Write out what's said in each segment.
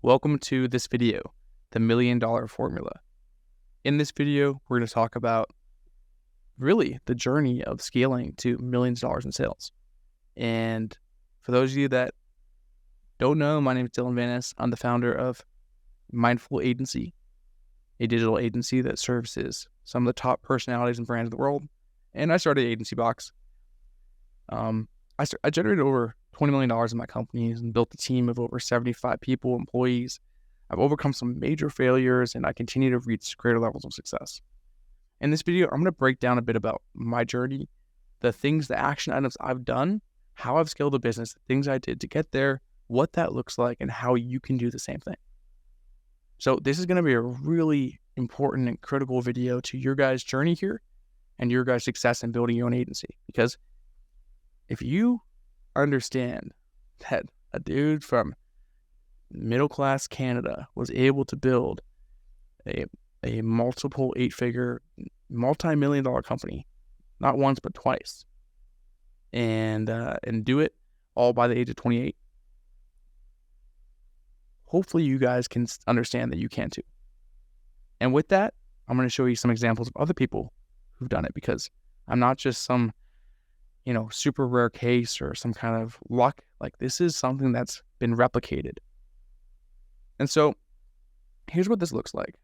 Welcome to this video, the $1 Million Formula. In this video, we're going to talk about really the journey of scaling to millions of dollars in sales. And for those of you that don't know, my name is Dylan Vanis. I'm the founder of Mindful Agency, a digital agency that services some of the top personalities and brands in the world. And I started Agency Box. I generated over $20 million in my companies and built a team of over 75 people, employees. I've overcome some major failures and I continue to reach greater levels of success. In this video, I'm going to break down a bit about my journey, the action items I've done, how I've scaled the business, the things I did to get there, what that looks like, and how you can do the same thing. So this is going to be a really important and critical video to your guys' journey here and your guys' success in building your own agency. Because if you understand that a dude from middle-class Canada was able to build a multiple eight-figure, multi-million-dollar company, not once but twice, and do it all by the age of 28, hopefully you guys can understand that you can too. And with that, I'm going to show you some examples of other people who've done it, because I'm not just some super rare case or some kind of luck. Like, this is something that's been replicated. And so here's what this looks like.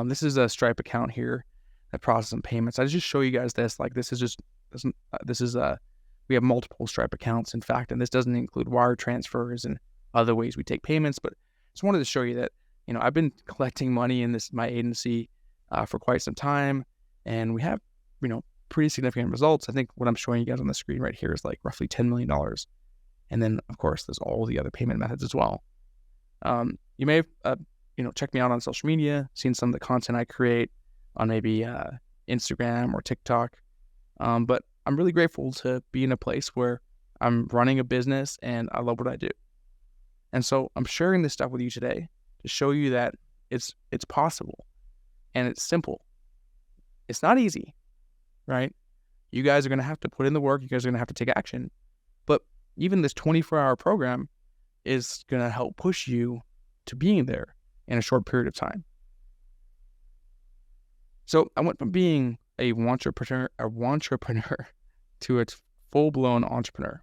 This is a Stripe account here that processes some payments. I just show you guys this. Like, we have multiple Stripe accounts, in fact, and this doesn't include wire transfers and other ways we take payments. But just wanted to show you that, I've been collecting money in my agency for quite some time, and we have, pretty significant results. I think what I'm showing you guys on the screen right here is like roughly $10 million. And then, of course, there's all the other payment methods as well. You may have, checked me out on social media, seen some of the content I create on maybe Instagram or TikTok. But I'm really grateful to be in a place where I'm running a business and I love what I do. And so I'm sharing this stuff with you today to show you that it's possible and it's simple. It's not easy, right? You guys are going to have to put in the work. You guys are going to have to take action. But even this 24-hour program is going to help push you to being there in a short period of time. So I went from being a wantrepreneur to a full-blown entrepreneur.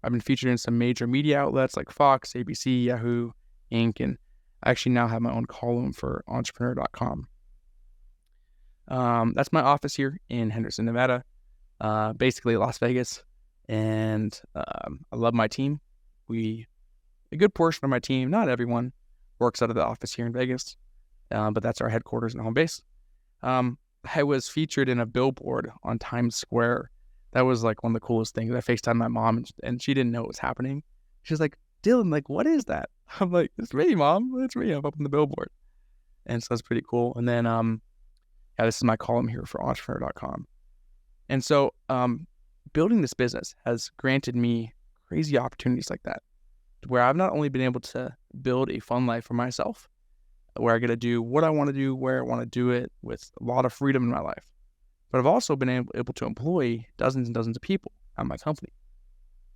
I've been featured in some major media outlets like Fox, ABC, Yahoo, Inc., and I actually now have my own column for entrepreneur.com. That's my office here in Henderson, Nevada, basically Las Vegas, and I love my team. A good portion of my team, not everyone, works out of the office here in Vegas, but that's our headquarters and home base. I was featured in a billboard on Times Square. That was like one of the coolest things. I FaceTimed my mom, and she didn't know what was happening. She's like, "Dylan, like, what is that?" I'm like, "It's me, Mom. It's me. I'm up on the billboard." And so that's pretty cool. And then, this is my column here for entrepreneur.com. And so building this business has granted me crazy opportunities like that, where I've not only been able to build a fun life for myself, where I get to do what I want to do, where I want to do it with a lot of freedom in my life, but I've also been able to employ dozens and dozens of people at my company.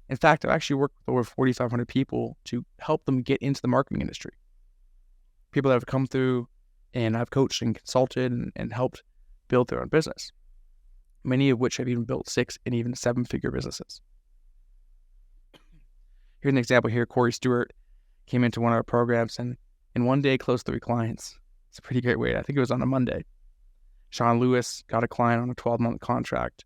In fact, I've actually worked with over 4,500 people to help them get into the marketing industry. People that have come through and I've coached and consulted and helped build their own business, many of which have even built 6 and even 7-figure businesses. Here's an example here. Corey Stewart came into one of our programs and in one day closed 3 clients. It's a pretty great way. I think it was on a Monday. Sean Lewis got a client on a 12-month contract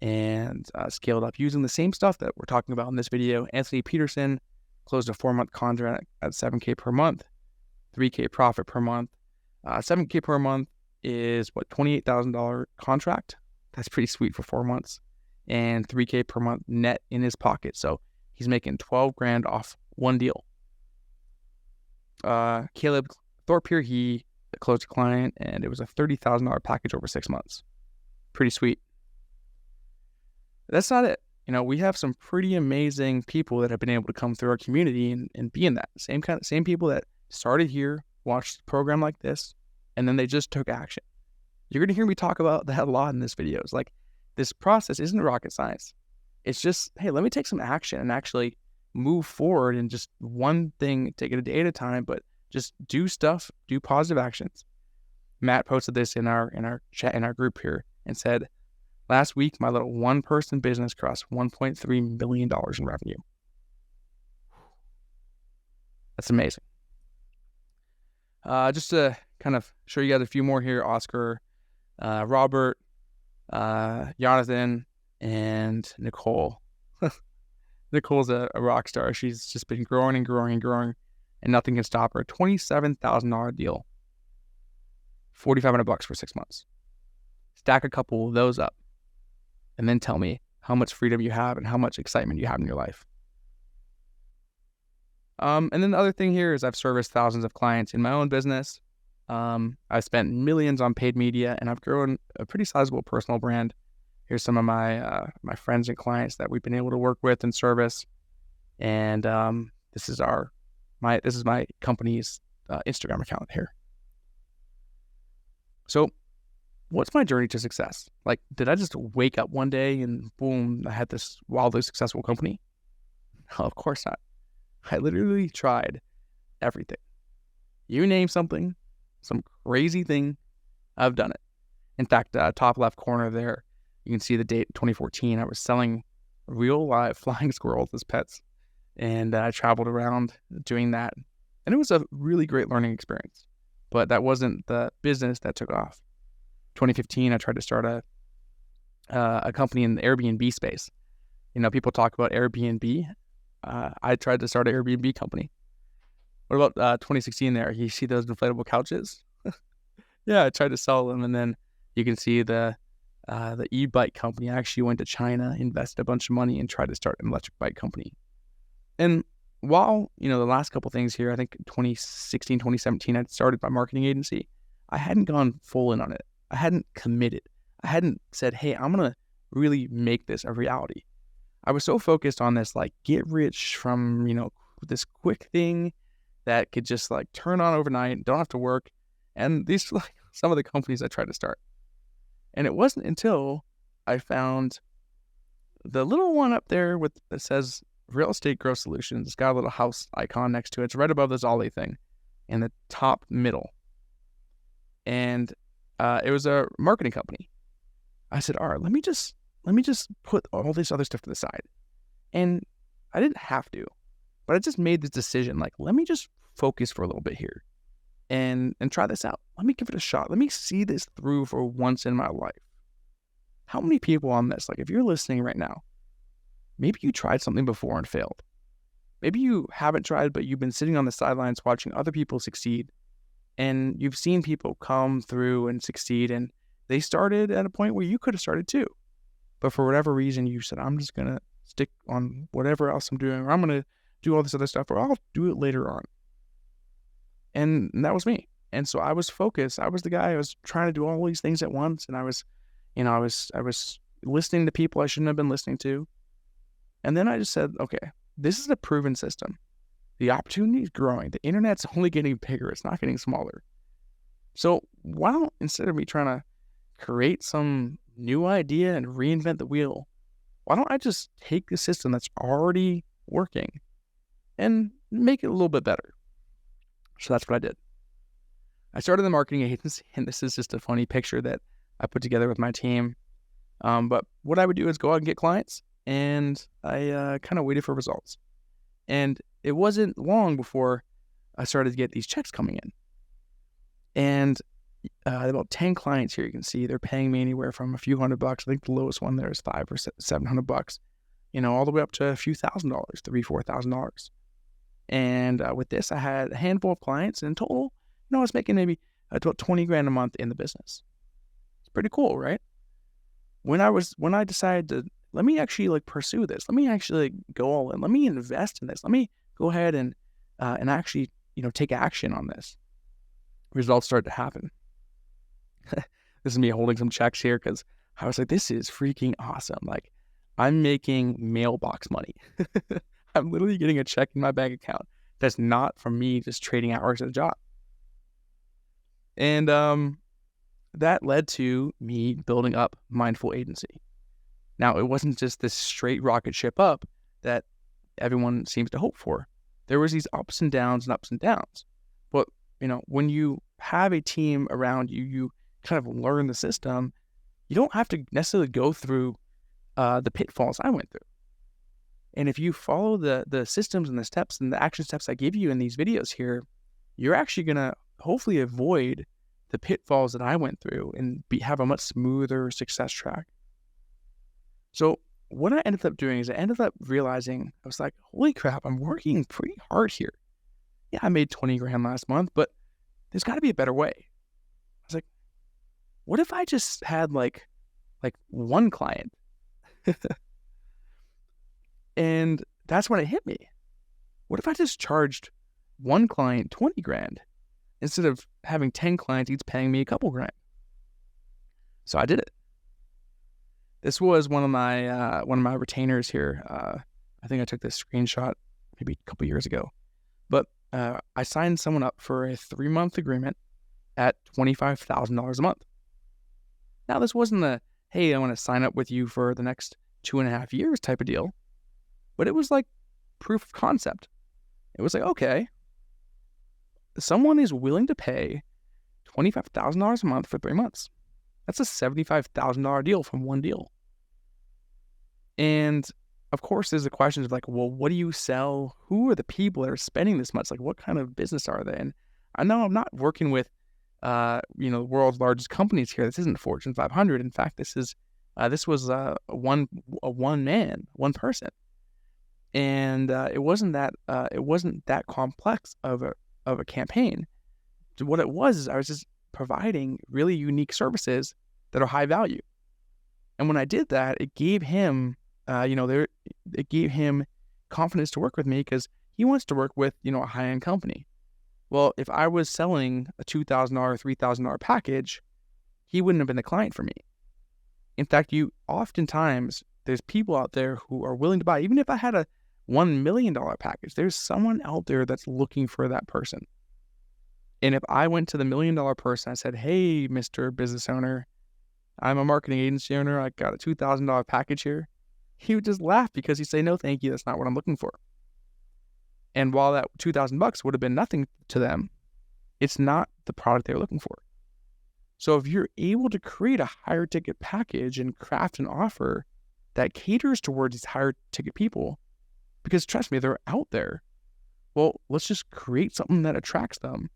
and scaled up using the same stuff that we're talking about in this video. Anthony Peterson closed a 4-month contract at $7K per month, $3K profit per month. $7K per month is $28,000 contract. That's pretty sweet for 4 months, and $3K per month net in his pocket. So he's making $12,000 off one deal. Caleb Thorpe here, he closed a client and it was a $30,000 package over 6 months. Pretty sweet. That's not it. We have some pretty amazing people that have been able to come through our community and be in that same people that started here, watched a program like this, and then they just took action. You're going to hear me talk about that a lot in this videos. Like, this process isn't rocket science. It's just, hey, let me take some action and actually move forward and just one thing, take it a day at a time, but just do stuff, do positive actions. Matt posted this in our chat, in our group here, and said, last week, my little one-person business crossed $1.3 million in revenue. That's amazing. Just to kind of show you guys a few more here, Oscar, Robert, Jonathan, and Nicole. Nicole's a rock star. She's just been growing and growing and growing, and nothing can stop her. $27,000 deal, $4,500 for 6 months. Stack a couple of those up, and then tell me how much freedom you have and how much excitement you have in your life. And then the other thing here is I've serviced thousands of clients in my own business. I've spent millions on paid media, and I've grown a pretty sizable personal brand. Here's some of my my friends and clients that we've been able to work with and service. And this is my company's Instagram account here. So what's my journey to success? Like, did I just wake up one day and boom, I had this wildly successful company? No, of course not. I literally tried everything. You name something, some crazy thing, I've done it. In fact, top left corner there, you can see the date 2014. I was selling real live flying squirrels as pets, and I traveled around doing that. And it was a really great learning experience, but that wasn't the business that took off. 2015, I tried to start a company in the Airbnb space. You know, people talk about Airbnb. I tried to start an Airbnb company. What about 2016 there? You see those inflatable couches? Yeah, I tried to sell them, and then you can see the e-bike company. I actually went to China, invested a bunch of money, and tried to start an electric bike company. And while, you know, the last couple things here, I think 2016, 2017, I started my marketing agency. I hadn't gone full in on it. I hadn't committed. I hadn't said, hey, I'm going to really make this a reality. I was so focused on this, like, get rich from, you know, this quick thing that could just like turn on overnight, don't have to work. And these are like some of the companies I tried to start. And it wasn't until I found the little one up there that says Real Estate Growth Solutions. It's got a little house icon next to it. It's right above the Ollie thing in the top middle. And it was a marketing company. I said, all right, let me just put all this other stuff to the side. And I didn't have to, but I just made this decision, like, let me just focus for a little bit here and try this out. Let me give it a shot. Let me see this through for once in my life. How many people on this, like, if you're listening right now, maybe you tried something before and failed. Maybe you haven't tried, but you've been sitting on the sidelines watching other people succeed, and you've seen people come through and succeed, and they started at a point where you could have started too. But for whatever reason, you said, I'm just going to stick on whatever else I'm doing, or I'm going to do all this other stuff, or I'll do it later on. And that was me. And so I was focused. I was the guy. I was trying to do all these things at once. And I was listening to people I shouldn't have been listening to. And then I just said, okay, this is a proven system. The opportunity is growing. The internet's only getting bigger. It's not getting smaller. So why don't, instead of me trying to create some new idea and reinvent the wheel, why don't I just take the system that's already working and make it a little bit better? So that's what I did. I started the marketing agency, and this is just a funny picture that I put together with my team. But what I would do is go out and get clients, and I kind of waited for results. And it wasn't long before I started to get these checks coming in. And about 10 clients here, you can see they're paying me anywhere from a few $100. I think the lowest one there is $500 or $700, all the way up to a few $1,000, $3,000, $4,000. And with this, I had a handful of clients, and in total, I was making maybe about $20,000 a month in the business. It's pretty cool, right? When I decided to, let me actually pursue this, let me actually go all in, let me invest in this, let me go ahead and actually, take action on this, results started to happen. This is me holding some checks here because I was like, this is freaking awesome. Like, I'm making mailbox money. I'm literally getting a check in my bank account that's not from me just trading hours at a job. And that led to me building up Mindful Agency. Now, it wasn't just this straight rocket ship up that everyone seems to hope for. There was these ups and downs and ups and downs. But, when you have a team around you, you kind of learn the system. You don't have to necessarily go through the pitfalls I went through. And if you follow the systems and the steps and the action steps I give you in these videos here, you're actually going to hopefully avoid the pitfalls that I went through and have a much smoother success track. So what I ended up doing is I ended up realizing, I was like, holy crap, I'm working pretty hard here. Yeah, I made 20 grand last month, but there's got to be a better way. I was like, what if I just had like one client? And that's when it hit me. What if I just charged one client 20 grand instead of having 10 clients each paying me a couple grand? So I did it. This was one of my retainers here. I think I took this screenshot maybe a couple years ago, but I signed someone up for a 3-month agreement at $25,000 a month. Now, this wasn't a, hey, I want to sign up with you for the next 2.5 years type of deal, but it was like proof of concept. It was like, okay, someone is willing to pay $25,000 a month for 3 months. That's a $75,000 deal from one deal. And of course, there's the questions of like, well, what do you sell? Who are the people that are spending this much? Like, what kind of business are they? And I know I'm not working with, the world's largest companies here. This isn't Fortune 500. In fact, this was one person, and it wasn't that complex of a campaign. So what it was is I was just providing really unique services that are high value. And when I did that, it gave him, it gave him confidence to work with me because he wants to work with, a high-end company. Well, if I was selling a $2,000, $3,000 package, he wouldn't have been the client for me. In fact, oftentimes there's people out there who are willing to buy, even if I had a $1 million package, there's someone out there that's looking for that person. And if I went to the $1 million person, I said, hey, Mr. Business Owner, I'm a marketing agency owner. I got a $2,000 package here. He would just laugh because he'd say, no, thank you. That's not what I'm looking for. And while that $2,000 would have been nothing to them, it's not the product they're looking for. So if you're able to create a higher ticket package and craft an offer that caters towards these higher ticket people, because trust me, they're out there. Well, let's just create something that attracts them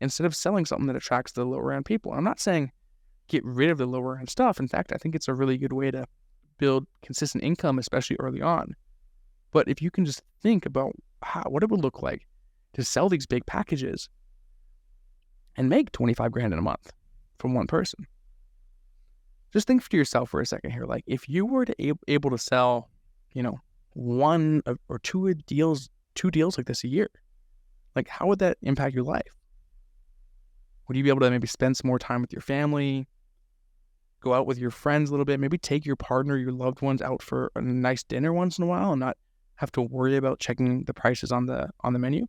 instead of selling something that attracts the lower end people. I'm not saying get rid of the lower end stuff. In fact, I think it's a really good way to build consistent income, especially early on. But if you can just think about what it would look like to sell these big packages and make 25 grand in a month from one person. Just think for yourself for a second here. Like if you were to able to sell, one or two deals like this a year, like how would that impact your life? Would you be able to maybe spend some more time with your family, go out with your friends a little bit, maybe take your partner, your loved ones out for a nice dinner once in a while and not have to worry about checking the prices on the menu?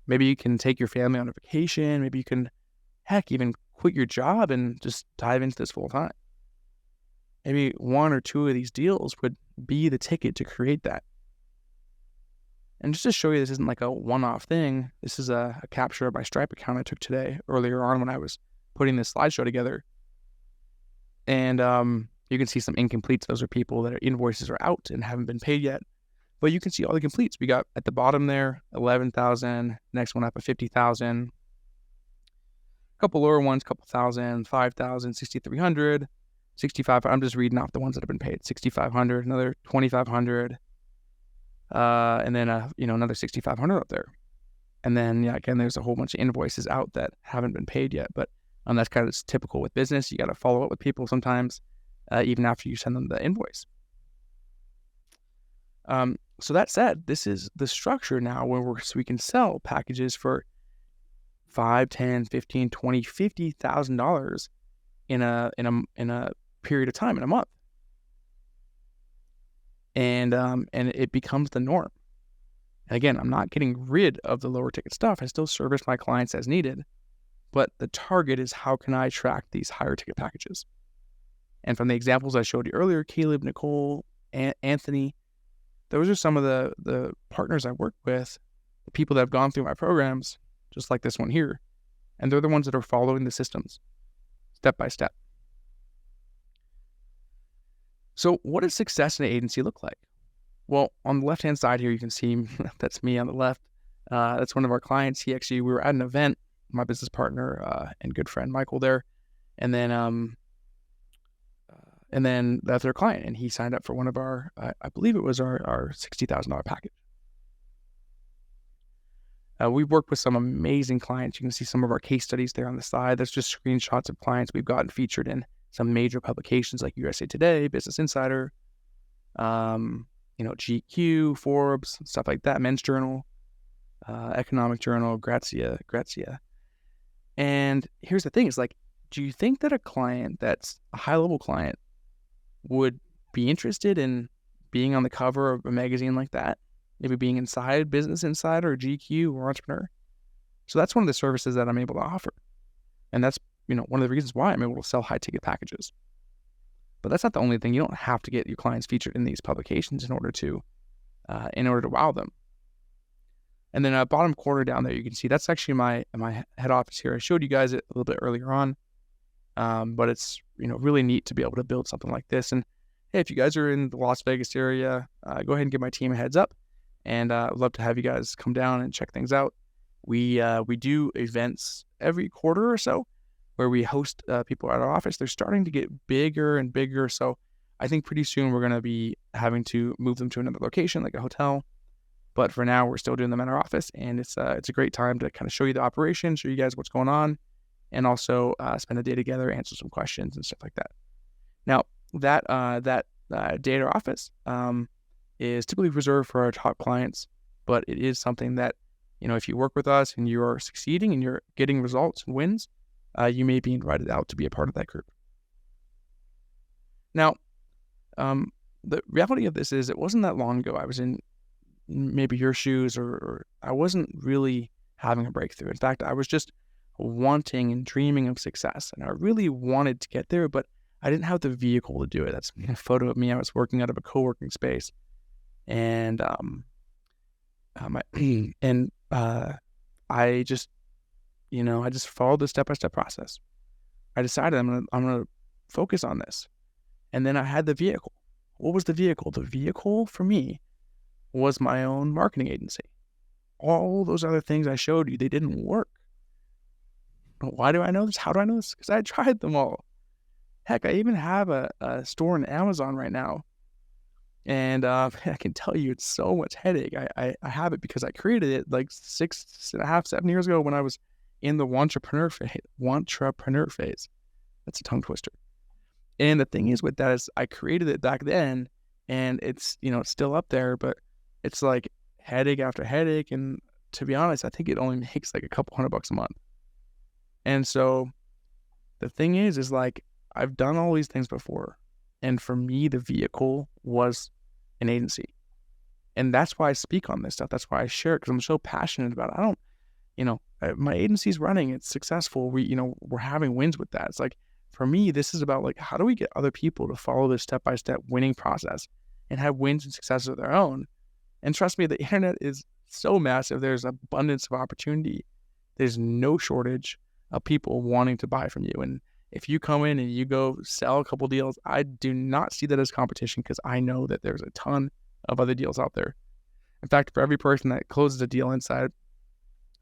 Maybe you can take your family on a vacation. Maybe you can, even quit your job and just dive into this full time. Maybe one or two of these deals would be the ticket to create that. And just to show you this isn't like a one-off thing, this is a capture of my Stripe account I took today earlier on when I was putting this slideshow together. And you can see some incompletes. Those are people that invoices are out and haven't been paid yet. But you can see all the completes. We got at the bottom there, 11,000, next one up at 50,000. A couple lower ones, couple thousand, 5,000, 6,300, 6,500. I'm just reading off the ones that have been paid. 6,500, another 2,500, and then another 6,500 up there. And then again, there's a whole bunch of invoices out that haven't been paid yet. But that's kind of typical with business. You got to follow up with people sometimes, even after you send them the invoice. So that said, this is the structure now where we can sell packages for $5, $10, $15, $20, $50,000 in a period of time, in a month. And it becomes the norm. And again, I'm not getting rid of the lower ticket stuff. I still service my clients as needed, but the target is how can I track these higher ticket packages? And from the examples I showed you earlier, Caleb, Nicole, Anthony, those are some of the partners I work with, the people that have gone through my programs, just like this one here. And they're the ones that are following the systems step by step. So what does success in an agency look like? Well, on the left-hand side here, you can see that's me on the left. That's one of our clients. We were at an event, my business partner and good friend Michael there, and then that's their client, and he signed up for one of our, I believe it was our $60,000 package. We've worked with some amazing clients. You can see some of our case studies there on the side. That's just screenshots of clients we've gotten featured in some major publications like USA Today, Business Insider, GQ, Forbes, stuff like that, Men's Journal, Economic Journal, Grazia. And here's the thing, is like, do you think that a client that's a high-level client would be interested in being on the cover of a magazine like that? Maybe being inside Business Insider or GQ or Entrepreneur? So that's one of the services that I'm able to offer. And that's, one of the reasons why I'm able to sell high-ticket packages. But that's not the only thing. You don't have to get your clients featured in these publications in order to wow them. And then bottom corner down there, you can see that's actually my head office here. I showed you guys it a little bit earlier on, but it's really neat to be able to build something like this. And hey, if you guys are in the Las Vegas area, go ahead and give my team a heads up, and I'd love to have you guys come down and check things out. We do events every quarter or so, where we host people at our office. They're starting to get bigger and bigger, so I think pretty soon we're going to be having to move them to another location, like a hotel. But for now, we're still doing them in our office, and it's a great time to kind of show you the operation, show you guys what's going on, and also spend a day together, answer some questions and stuff like that. Now, that day at our office is typically reserved for our top clients, but it is something that, if you work with us and you are succeeding and you're getting results and wins, you may be invited out to be a part of that group. Now, the reality of this is, it wasn't that long ago I was in maybe your shoes, or I wasn't really having a breakthrough. In fact, I was just wanting and dreaming of success, and I really wanted to get there, but I didn't have the vehicle to do it. That's a photo of me. I was working out of a co-working space, and I just followed the step-by-step process. I decided I'm gonna focus on this, and then I had the vehicle. What was the vehicle? The vehicle for me was my own marketing agency. All those other things I showed you, they didn't work. But why do I know this? How do I know this? Because I tried them all. Heck, I even have a store on Amazon right now. And I can tell you, it's so much headache. I have it because I created it like 6.5, 7 years ago when I was in the wantrepreneur phase. That's a tongue twister. And the thing is with that is, I created it back then, and it's, it's still up there, but it's like headache after headache. And to be honest, I think it only makes like a couple $100 a month. And so the thing is like, I've done all these things before. And for me, the vehicle was an agency. And that's why I speak on this stuff. That's why I share it, because I'm so passionate about it. I don't, my agency's running, it's successful. We're having wins with that. It's like, for me, this is about like, how do we get other people to follow this step-by-step winning process and have wins and successes of their own? And trust me, the internet is so massive. There's abundance of opportunity. There's no shortage of people wanting to buy from you. And if you come in and you go sell a couple deals, I do not see that as competition, because I know that there's a ton of other deals out there. In fact, for every person that closes a deal inside,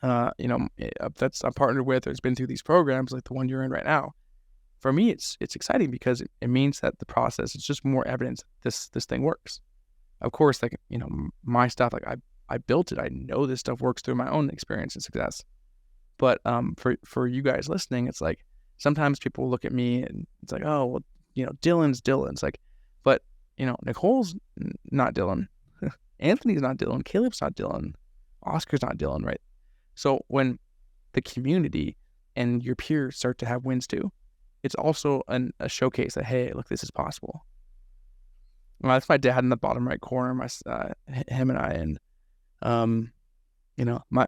that's I'm partnered with or has been through these programs like the one you're in right now, for me, it's exciting, because it means that the process is just more evidence this thing works. Of course, like, my stuff, like I built it. I know this stuff works through my own experience and success. But for you guys listening, it's like, sometimes people look at me and it's like, oh, well, Dylan's Dylan. It's like, but, Nicole's not Dylan. Anthony's not Dylan. Caleb's not Dylan. Oscar's not Dylan, right? So when the community and your peers start to have wins too, it's also a showcase that, hey, look, this is possible. Well, that's my dad in the bottom right corner, him and I, and my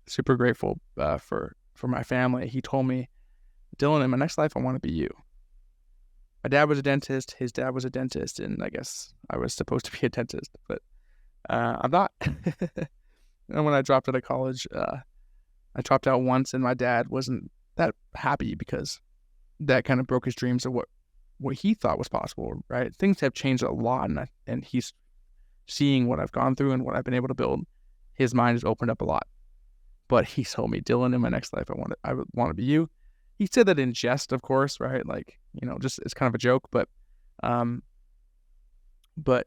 super grateful for my family. He told me, Dylan, in my next life, I want to be you. My dad was a dentist. His dad was a dentist, and I guess I was supposed to be a dentist, but I'm not. And when I dropped out of college, I dropped out once, and my dad wasn't that happy because that kind of broke his dreams of what he thought was possible, right? Things have changed a lot, and he's seeing what I've gone through and what I've been able to build. His mind has opened up a lot. But he told me, Dylan, in my next life, I would want to be you. He said that in jest, of course, right? Like, just it's kind of a joke, but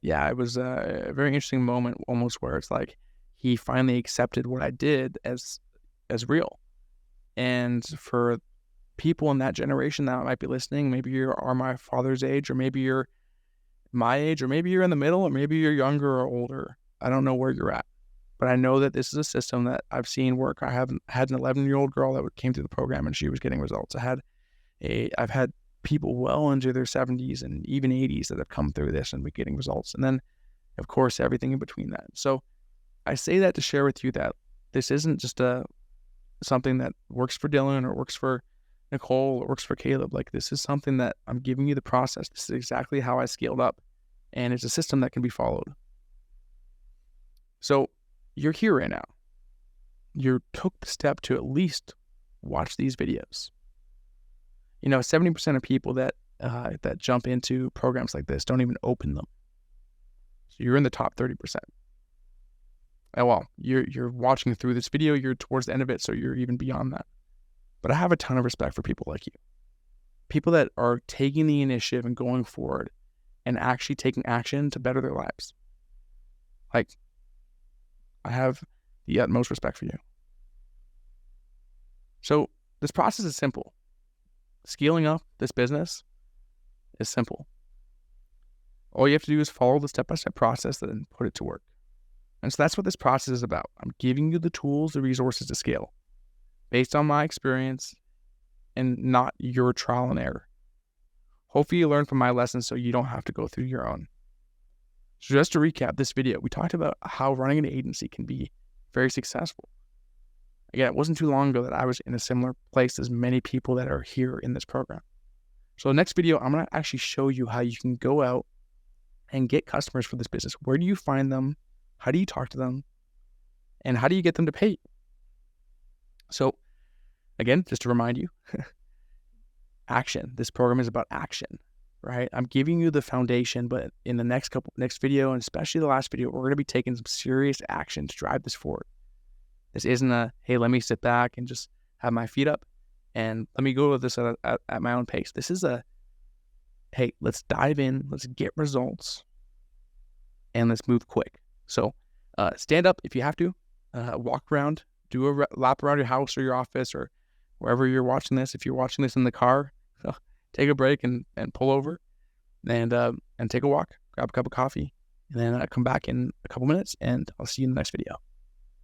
yeah, it was a very interesting moment, almost where it's like he finally accepted what I did as real. And for people in that generation that might be listening, maybe you are my father's age, or maybe you're my age, or maybe you're in the middle, or maybe you're younger or older. I don't know where you're at, but I know that this is a system that I've seen work. I had an 11-year-old girl that came through the program, and she was getting results. I've had people well into their 70s and even 80s that have come through this and been getting results. And then, of course, everything in between that. So I say that to share with you that this isn't just something that works for Dylan or works for Nicole or works for Caleb. Like, this is something that I'm giving you the process. This is exactly how I scaled up, and it's a system that can be followed. So you're here right now. You took the step to at least watch these videos. 70% of people that jump into programs like this don't even open them. So you're in the top 30%. And well, you're watching through this video, you're towards the end of it, so you're even beyond that. But I have a ton of respect for people like you. People that are taking the initiative and going forward and actually taking action to better their lives. Like, I have the utmost respect for you. So this process is simple. Scaling up this business is simple. All you have to do is follow the step-by-step process and then put it to work. And so that's what this process is about. I'm giving you the tools, the resources to scale based on my experience and not your trial and error. Hopefully you learn from my lessons so you don't have to go through your own. So just to recap this video, we talked about how running an agency can be very successful. Again, it wasn't too long ago that I was in a similar place as many people that are here in this program. So the next video, I'm going to actually show you how you can go out and get customers for this business. Where do you find them? How do you talk to them? And how do you get them to pay you? So again, just to remind you, action. This program is about action, right? I'm giving you the foundation, but in the next video, and especially the last video, we're going to be taking some serious action to drive this forward. This isn't hey, let me sit back and just have my feet up and let me go with this at my own pace. This is hey, let's dive in, let's get results, and let's move quick. So stand up if you have to, walk around, do a lap around your house or your office or wherever you're watching this. If you're watching this in the car, take a break and pull over and take a walk, grab a cup of coffee, and then come back in a couple minutes, and I'll see you in the next video.